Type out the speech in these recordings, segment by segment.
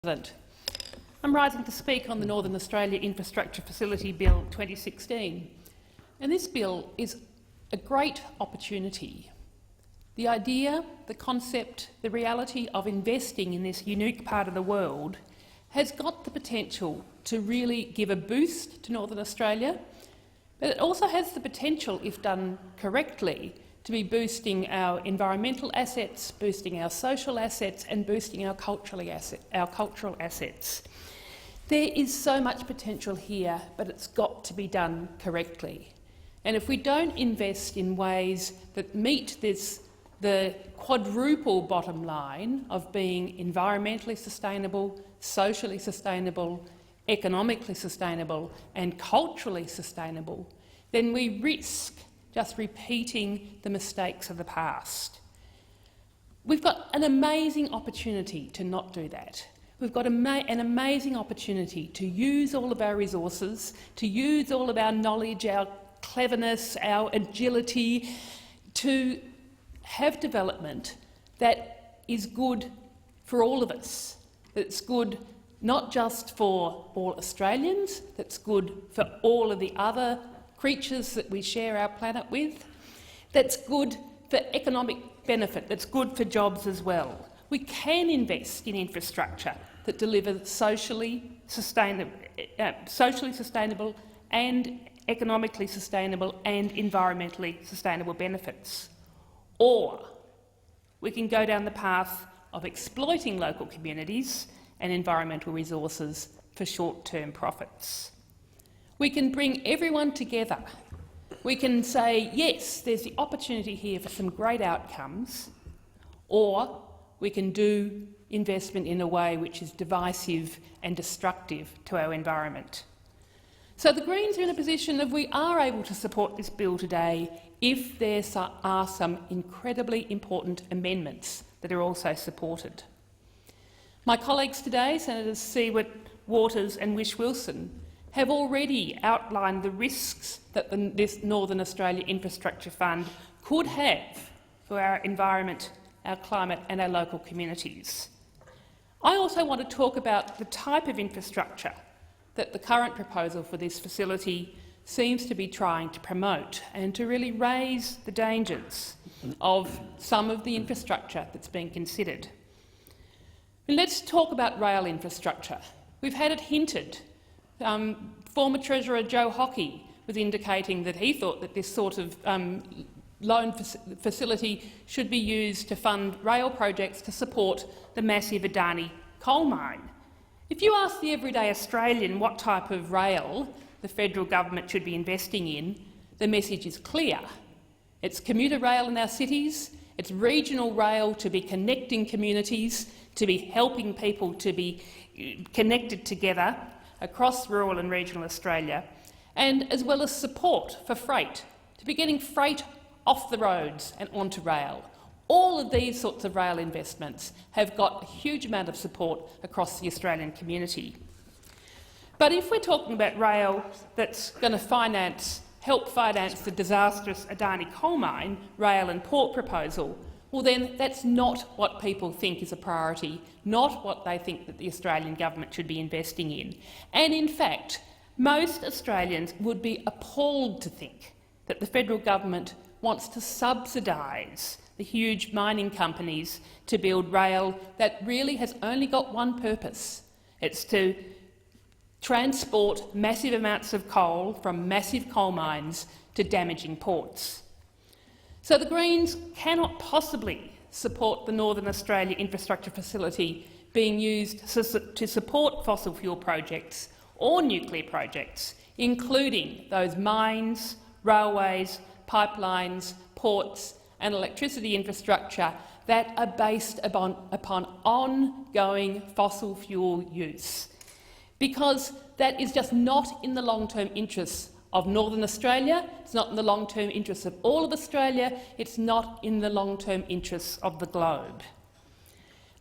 President. I'm rising to speak on the Northern Australia Infrastructure Facility Bill 2016. And this bill is a great opportunity. The idea, the concept, the reality of investing in this unique part of the world has got the potential to really give a boost to Northern Australia, but it also has the potential, if done correctly, to be boosting our environmental assets, boosting our social assets and boosting our cultural assets. There is so much potential here, but it's got to be done correctly. And if we don't invest in ways that meet the quadruple bottom line of being environmentally sustainable, socially sustainable, economically sustainable and culturally sustainable, then we risk just repeating the mistakes of the past. We've got an amazing opportunity to not do that. We've got an amazing opportunity to use all of our resources, to use all of our knowledge, our cleverness, our agility, to have development that is good for all of us, that's good not just for all Australians, that's good for all of the other creatures that we share our planet with, that's good for economic benefit, that's good for jobs as well. We can invest in infrastructure that delivers socially sustainable and economically sustainable and environmentally sustainable benefits. Or we can go down the path of exploiting local communities and environmental resources for short-term profits. We can bring everyone together. We can say, yes, there's the opportunity here for some great outcomes, or we can do investment in a way which is divisive and destructive to our environment. So the Greens are in a position that we are able to support this bill today if there are some incredibly important amendments that are also supported. My colleagues today, Senators Siewert, Waters and Whish-Wilson, have already outlined the risks that this Northern Australia Infrastructure Fund could have for our environment, our climate and our local communities. I also want to talk about the type of infrastructure that the current proposal for this facility seems to be trying to promote and to really raise the dangers of some of the infrastructure that's being considered. And let's talk about rail infrastructure. We've had it hinted. Former Treasurer Joe Hockey was indicating that he thought that this sort of loan facility should be used to fund rail projects to support the massive Adani coal mine. If you ask the everyday Australian what type of rail the federal government should be investing in, the message is clear. It's commuter rail in our cities, it's regional rail to be connecting communities, to be helping people to be connected together across rural and regional Australia, and as well as support for freight, to be getting freight off the roads and onto rail. All of these sorts of rail investments have got a huge amount of support across the Australian community. But if we're talking about rail that's going to help finance the disastrous Adani coal mine rail and port proposal, well then that's not what people think is a priority, not what they think that the Australian government should be investing in. And in fact, most Australians would be appalled to think that the federal government wants to subsidise the huge mining companies to build rail that really has only got one purpose. It's to transport massive amounts of coal from massive coal mines to damaging ports. So the Greens cannot possibly support the Northern Australia Infrastructure Facility being used to support fossil fuel projects or nuclear projects, including those mines, railways, pipelines, ports and electricity infrastructure that are based upon ongoing fossil fuel use, because that is just not in the long-term interests of Northern Australia, it's not in the long-term interests of all of Australia, it's not in the long-term interests of the globe.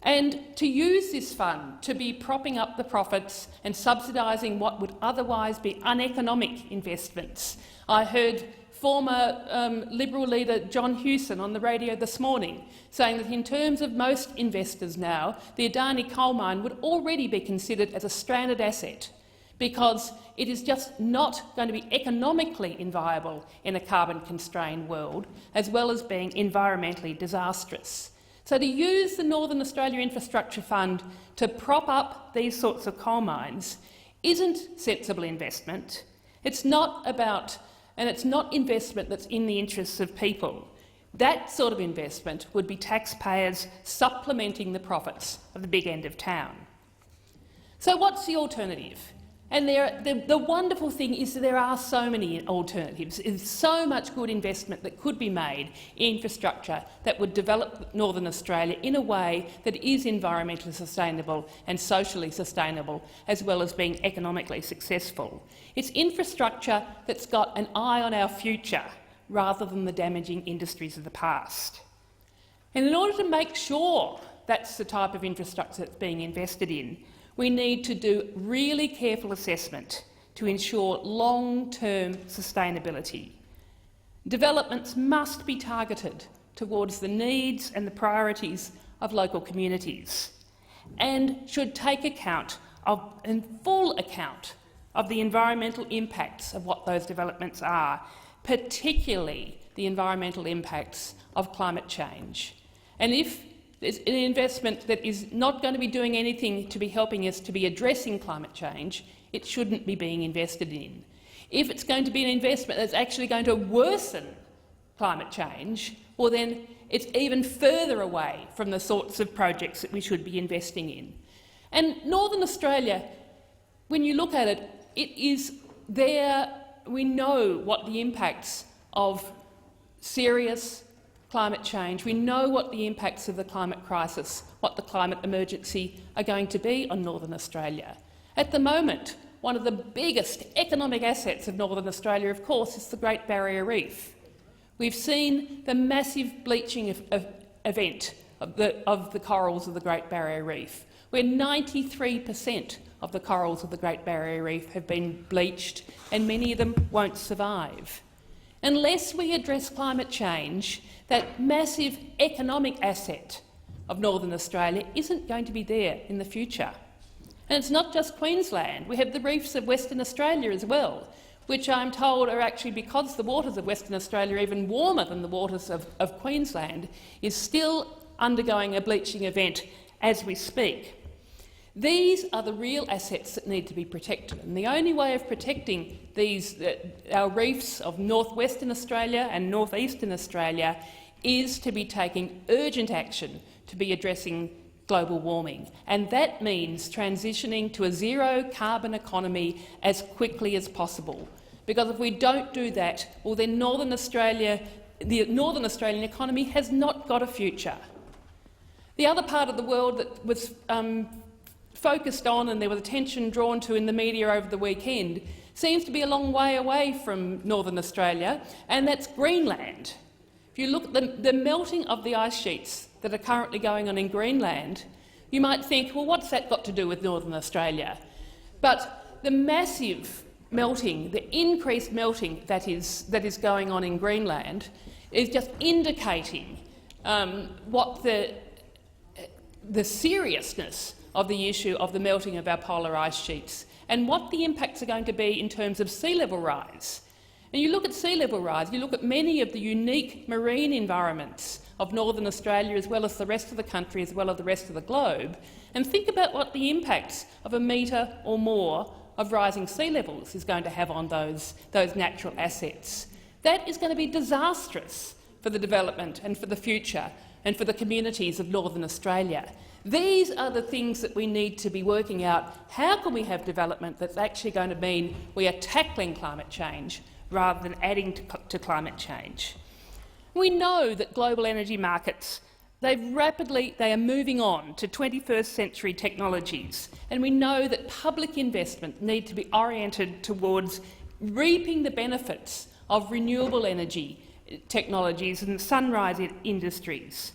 And to use this fund to be propping up the profits and subsidising what would otherwise be uneconomic investments. I heard former Liberal leader John Hewson on the radio this morning, saying that in terms of most investors now, the Adani coal mine would already be considered as a stranded asset because it is just not going to be economically inviable in a carbon-constrained world, as well as being environmentally disastrous. So to use the Northern Australia Infrastructure Fund to prop up these sorts of coal mines isn't sensible investment. It's not about, and it's not investment that's in the interests of people. That sort of investment would be taxpayers supplementing the profits of the big end of town. So what's the alternative? And the wonderful thing is that there are so many alternatives. There's so much good investment that could be made in infrastructure that would develop Northern Australia in a way that is environmentally sustainable and socially sustainable, as well as being economically successful. It's infrastructure that's got an eye on our future rather than the damaging industries of the past. And in order to make sure that's the type of infrastructure that's being invested in, we need to do really careful assessment to ensure long-term sustainability. Developments must be targeted towards the needs and the priorities of local communities and should take account of, in full account of the environmental impacts of what those developments are, particularly the environmental impacts of climate change. And if there's an investment that is not going to be doing anything to be helping us to be addressing climate change, it shouldn't be being invested in. If it's going to be an investment that's actually going to worsen climate change, well then it's even further away from the sorts of projects that we should be investing in. And Northern Australia, when you look at it, it is there. We know what the impacts of serious climate change, we know what the impacts of the climate crisis, what the climate emergency are going to be on Northern Australia. At the moment, one of the biggest economic assets of Northern Australia, of course, is the Great Barrier Reef. We've seen the massive bleaching event of the corals of the Great Barrier Reef, where 93% of the corals of the Great Barrier Reef have been bleached, and many of them won't survive. Unless we address climate change, that massive economic asset of Northern Australia isn't going to be there in the future. And it's not just Queensland. We have the reefs of Western Australia as well, which I'm told are actually, because the waters of Western Australia are even warmer than the waters of Queensland, is still undergoing a bleaching event as we speak. These are the real assets that need to be protected, and the only way of protecting these, our reefs of northwestern Australia and northeastern Australia, is to be taking urgent action to be addressing global warming, and that means transitioning to a zero-carbon economy as quickly as possible. Because if we don't do that, well then Northern Australia, the Northern Australian economy has not got a future. The other part of the world that was focused on and there was attention drawn to in the media over the weekend seems to be a long way away from Northern Australia, and that's Greenland. If you look at the melting of the ice sheets that are currently going on in Greenland, you might think, well, what's that got to do with Northern Australia? But the massive melting, the increased melting that is going on in Greenland is just indicating what the seriousness of the issue of the melting of our polar ice sheets and what the impacts are going to be in terms of sea level rise. And you look at sea level rise, you look at many of the unique marine environments of Northern Australia as well as the rest of the country as well as the rest of the globe, and think about what the impacts of a metre or more of rising sea levels is going to have on those natural assets. That is going to be disastrous for the development and for the future and for the communities of Northern Australia. These are the things that we need to be working out. How can we have development that's actually going to mean we are tackling climate change rather than adding to climate change? We know that global energy markets, they are moving on to 21st century technologies, and we know that public investment needs to be oriented towards reaping the benefits of renewable energy technologies and sunrise industries.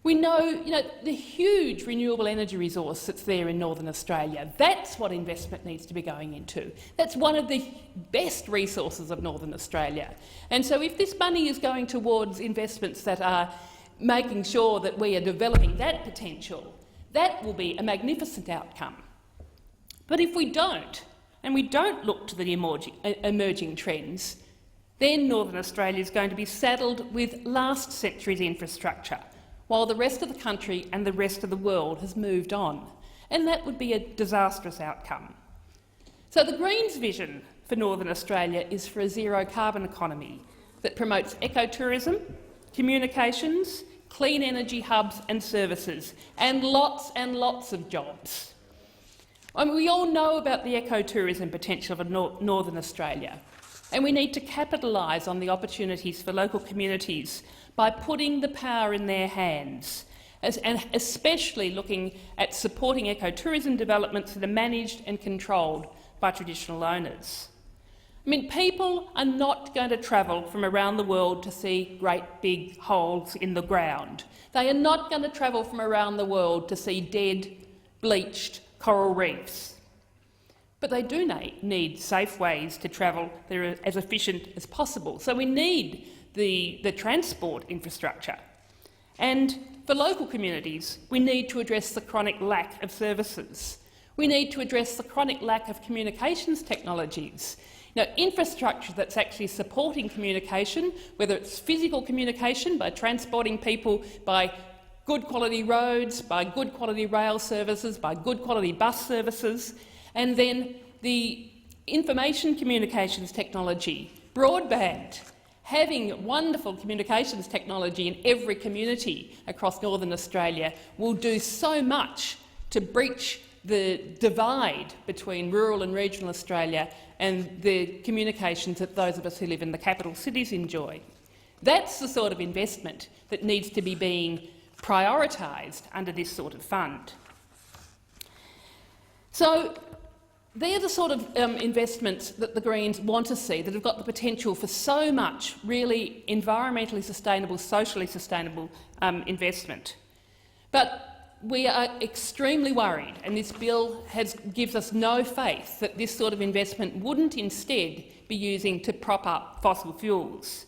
We know, the huge renewable energy resource that's there in Northern Australia. That's what investment needs to be going into. That's one of the best resources of Northern Australia. And so if this money is going towards investments that are making sure that we are developing that potential, that will be a magnificent outcome. But if we don't, and we don't look to the emerging trends, then Northern Australia is going to be saddled with last century's infrastructure, while the rest of the country and the rest of the world has moved on. And that would be a disastrous outcome. So the Greens' vision for Northern Australia is for a zero-carbon economy that promotes ecotourism, communications, clean energy hubs and services, and lots of jobs. We all know about the ecotourism potential of Northern Australia, and we need to capitalise on the opportunities for local communities by putting the power in their hands, and especially looking at supporting ecotourism developments that are managed and controlled by traditional owners. People are not going to travel from around the world to see great big holes in the ground. They are not going to travel from around the world to see dead, bleached coral reefs. But they do need safe ways to travel that are as efficient as possible. So we need the transport infrastructure. And for local communities, we need to address the chronic lack of services. We need to address the chronic lack of communications technologies. Infrastructure that's actually supporting communication, whether it's physical communication by transporting people by good quality roads, by good quality rail services, by good quality bus services, and then the information communications technology, broadband. Having wonderful communications technology in every community across Northern Australia will do so much to breach the divide between rural and regional Australia and the communications that those of us who live in the capital cities enjoy. That's the sort of investment that needs to be being prioritised under this sort of fund. So they're the sort of investments that the Greens want to see that have got the potential for so much really environmentally sustainable, socially sustainable investment. But we are extremely worried, and this bill gives us no faith that this sort of investment wouldn't instead be using to prop up fossil fuels.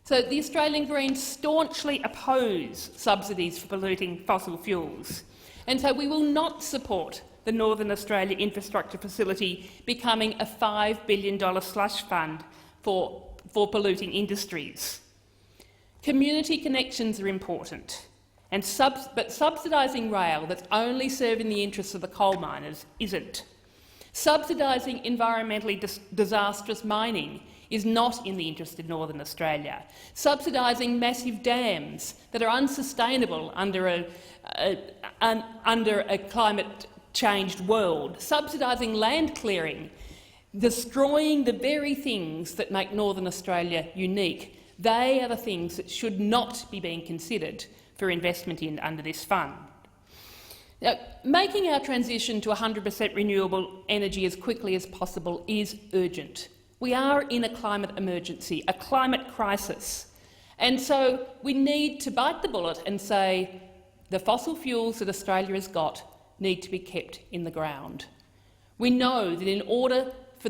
So the Australian Greens staunchly oppose subsidies for polluting fossil fuels, and so we will not support the Northern Australia Infrastructure Facility becoming a $5 billion slush fund for polluting industries. Community connections are important. But subsidising rail that's only serving the interests of the coal miners isn't. Subsidising environmentally disastrous mining is not in the interest of Northern Australia. Subsidising massive dams that are unsustainable under a climate-changed world. Subsidising land clearing, destroying the very things that make Northern Australia unique. They are the things that should not be being considered for investment in under this fund. Now, making our transition to 100% renewable energy as quickly as possible is urgent. We are in a climate emergency, a climate crisis, and so we need to bite the bullet and say the fossil fuels that Australia has got need to be kept in the ground. We know that in order for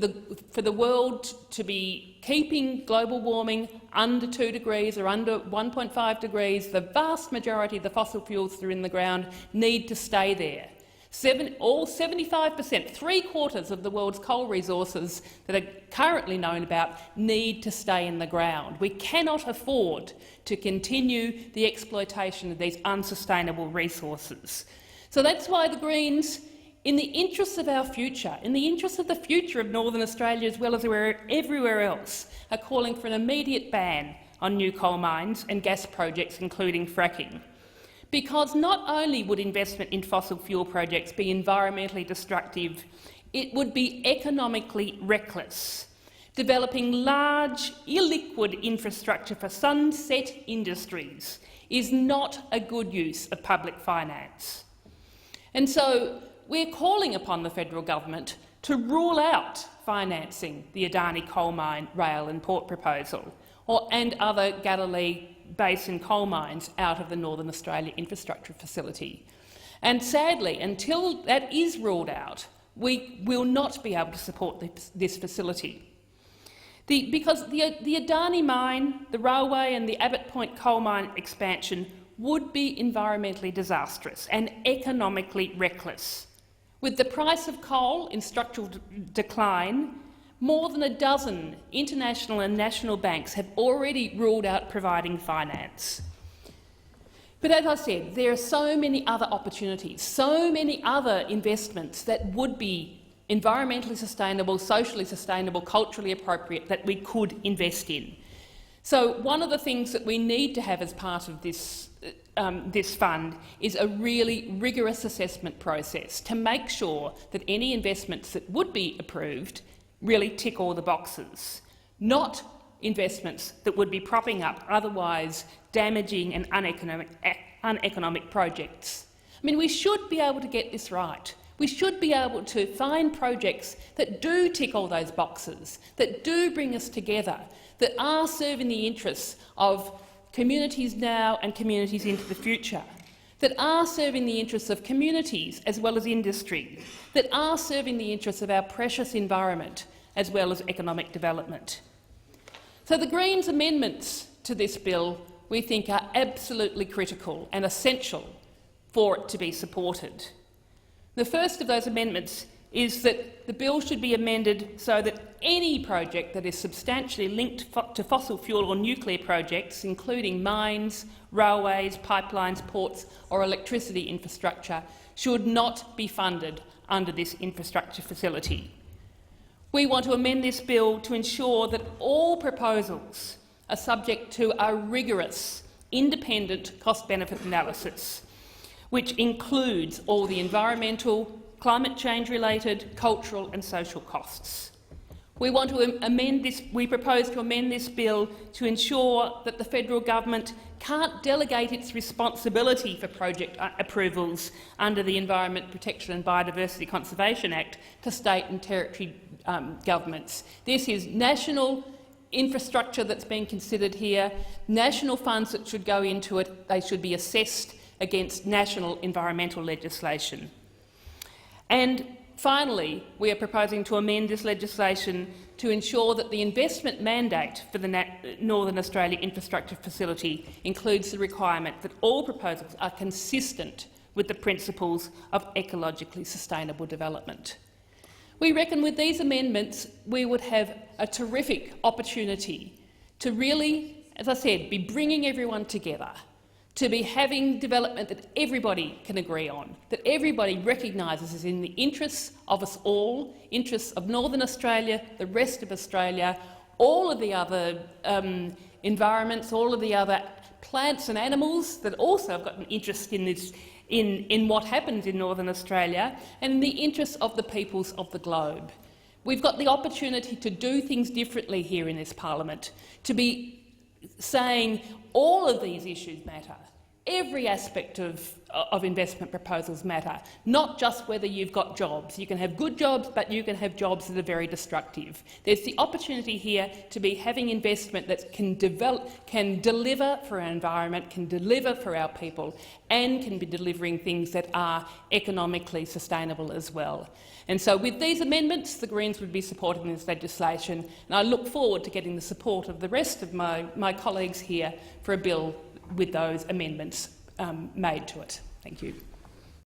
the world to be keeping global warming under 2 degrees or under 1.5 degrees, the vast majority of the fossil fuels that are in the ground need to stay there. 75%, 3/4 of the world's coal resources that are currently known about need to stay in the ground. We cannot afford to continue the exploitation of these unsustainable resources. So that's why the Greens, in the interests of our future, in the interests of the future of Northern Australia as well as everywhere else, are calling for an immediate ban on new coal mines and gas projects, including fracking. Because not only would investment in fossil fuel projects be environmentally destructive, it would be economically reckless. Developing large, illiquid infrastructure for sunset industries is not a good use of public finance. And so we're calling upon the federal government to rule out financing the Adani coal mine, rail and port proposal and other Galilee basin coal mines out of the Northern Australia Infrastructure Facility. And sadly, until that is ruled out, we will not be able to support this facility. Because the Adani mine, the railway and the Abbott Point coal mine expansion would be environmentally disastrous and economically reckless. With the price of coal in structural decline, more than a dozen international and national banks have already ruled out providing finance. But as I said, there are so many other opportunities, so many other investments that would be environmentally sustainable, socially sustainable, culturally appropriate that we could invest in. So one of the things that we need to have as part of this fund is a really rigorous assessment process to make sure that any investments that would be approved really tick all the boxes, not investments that would be propping up otherwise damaging and uneconomic projects. I mean, we should be able to get this right. We should be able to find projects that do tick all those boxes, that do bring us together, that are serving the interests of communities now and communities into the future, that are serving the interests of communities as well as industry, that are serving the interests of our precious environment as well as economic development. So the Greens' amendments to this bill we think are absolutely critical and essential for it to be supported. The first of those amendments is that the bill should be amended so that any project that is substantially linked to fossil fuel or nuclear projects, including mines, railways, pipelines, ports or electricity infrastructure, should not be funded under this infrastructure facility. We want to amend this bill to ensure that all proposals are subject to a rigorous, independent cost-benefit analysis, which includes all the environmental, climate change-related, cultural and social costs. We propose to amend this bill to ensure that the federal government can't delegate its responsibility for project approvals under the Environment Protection and Biodiversity Conservation Act to state and territory governments. This is national infrastructure that's being considered here, national funds that should go into it. They should be assessed against national environmental legislation. And finally, we are proposing to amend this legislation to ensure that the investment mandate for the Northern Australia Infrastructure Facility includes the requirement that all proposals are consistent with the principles of ecologically sustainable development. We reckon with these amendments we would have a terrific opportunity to really, as I said, be bringing everyone together, to be having development that everybody can agree on, that everybody recognises is in the interests of us all, interests of Northern Australia, the rest of Australia, all of the other environments, all of the other plants and animals that also have got an interest in this, in what happens in Northern Australia, and in the interests of the peoples of the globe. We've got the opportunity to do things differently here in this parliament, to be saying all of these issues matter. Every aspect of investment proposals matter, not just whether you've got jobs. You can have good jobs, but you can have jobs that are very destructive. There's the opportunity here to be having investment that can deliver for our environment, can deliver for our people, and can be delivering things that are economically sustainable as well. And so with these amendments, the Greens would be supporting this legislation, and I look forward to getting the support of the rest of my colleagues here for a bill with those amendments made to it. Thank you.